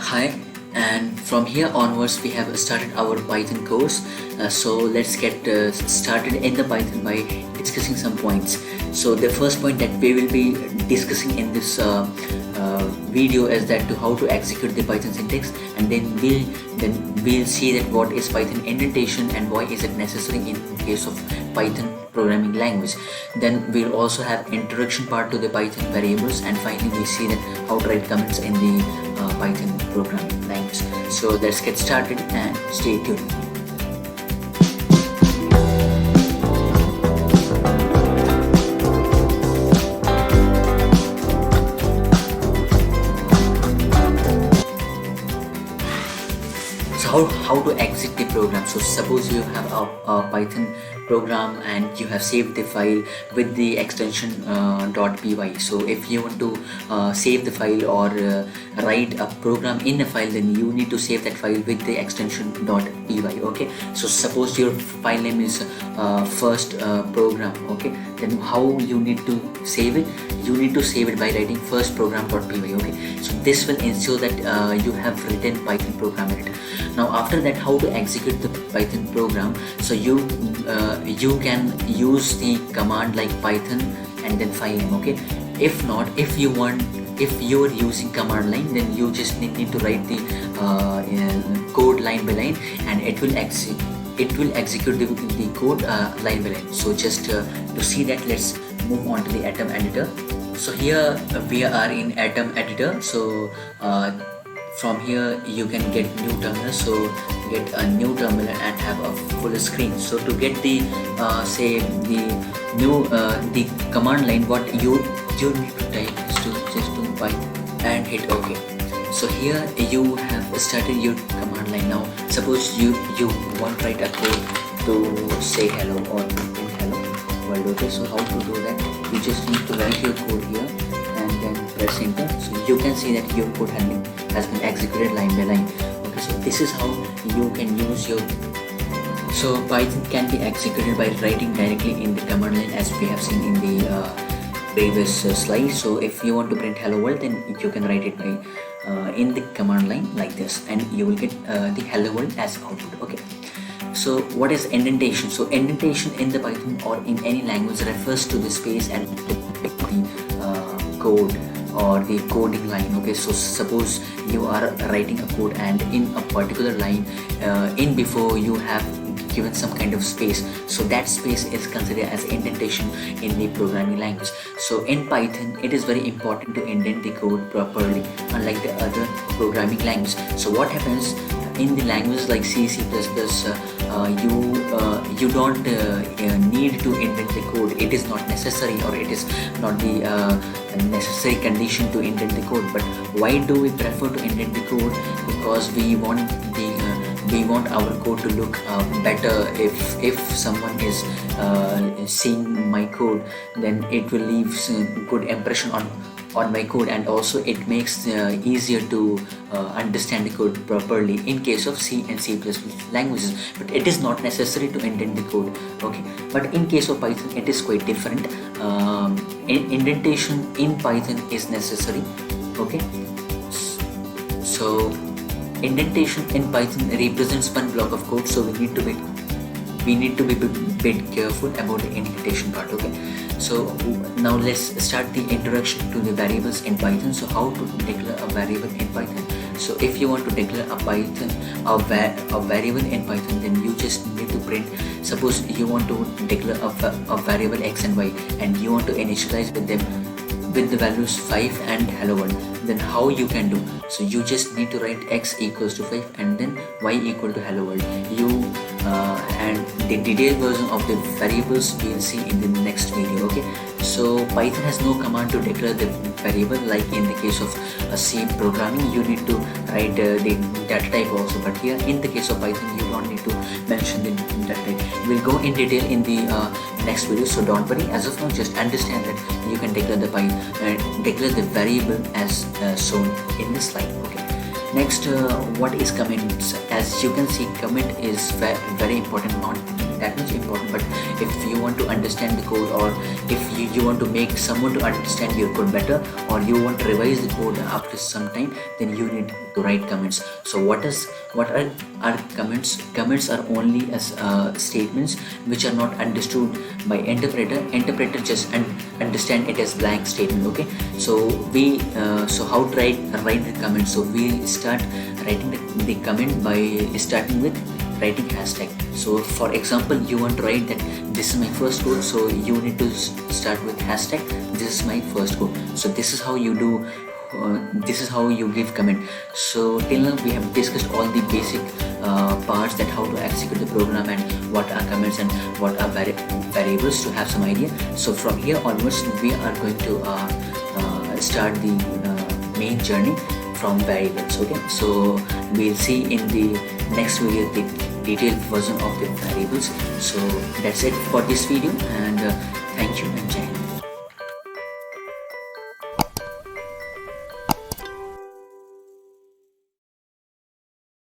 Hi, and from here onwards we have started our Python course. So let's get started in the Python by discussing some points. So the first point that we will be discussing in this video is that to how to execute the Python syntax, and then we'll see that what is Python indentation and why is it necessary in case of Python programming language. Then we'll also have introduction part to the Python variables, and finally we see that how to write comments in the Python programming language. So let's get started and stay tuned. So how to exit the program. So suppose you have a Python program and you have saved the file with the extension .py. So if you want to save the file or write a program in a file, then you need to save that file with the extension .py. Okay, so suppose your file name is first program. Okay, then how you need to save it? You need to save it by writing first program.py. Okay, so this will ensure that you have written Python program in it. Now after that, how to execute the Python program? So you can use the command like Python and then file name. Okay, if not, if you are using command line, then you just need to write the code line by line, and it will execute the code line by line. So just to see that, let's move on to the Atom editor. So here we are in Atom editor. So from here you can get new terminal. So get a new terminal and have a full screen. So to get the say the new the command line, what you need to type is to just do Python and hit OK. So here you have started your command line. Now suppose you want to write a code to say hello or to print hello world. Okay, so how to do that? You just need to write your code here and then press enter. So you can see that your code has been executed line by line. Okay, so this is how you can use your. So Python can be executed by writing directly in the command line, as we have seen in the previous slide. So if you want to print hello world, then you can write it by in the command line like this, and you will get the hello world as output. Okay, so what is indentation? So indentation in the Python or in any language refers to the space and the code or the coding line. Okay, so suppose you are writing a code and in a particular line in before you have given some kind of space, so that space is considered as indentation in the programming language. So in Python it is very important to indent the code properly, unlike the other programming language. So what happens in the language like C, C++, you don't need to indent the code. It is not necessary, or it is not the necessary condition to indent the code. But why do we prefer to indent the code? Because we want our code to look better. If someone is seeing my code, then it will leave good impression on my code, and also it makes easier to understand the code properly in case of C and C++ languages. But it is not necessary to indent the code. Okay, but in case of Python it is quite different. Indentation in Python is necessary. Okay, so indentation in Python represents one block of code, so we need to be bit careful about the indentation part. Okay, so now let's start the introduction to the variables in Python. So how to declare a variable in Python? So if you want to declare a variable in Python, then you just need to print. Suppose you want to declare a variable x and y, and you want to initialize with them with the values 5 and hello world. Then how you can do? So you just need to write x equals to 5 and then y equal to hello world. And the detailed version of the variables we'll see in the next video. Okay, so Python has no command to declare the variable like in the case of C programming. You need to write the data type also, but here in the case of Python you don't need to mention the data type. We'll go in detail in the next video, so don't worry. As of now, just understand that you can declare the variable as shown in this slide. Okay, next what is comments? As you can see, comment is very important, not that much important, but if you want to understand the code, or if you want to make someone to understand your code better, or you want to revise the code after some time, then you need to write comments. So what are comments? Comments are only as statements which are not understood by interpreter just understand it as blank statement. Okay, so we so how to write the comment? So we start writing the comment by starting with writing hashtag. So for example, you want to write that this is my first code, so you need to start with hashtag this is my first code. So this is how you do, this is how you give comment. So till now we have discussed all the basic parts, that how to execute the program and what are comments and what are variables, to have some idea. So from here onwards we are going to start the main journey from variables. Okay, so we'll see in the next video the detailed version of the variables. So that's it for this video, and thank you and Jai Hind.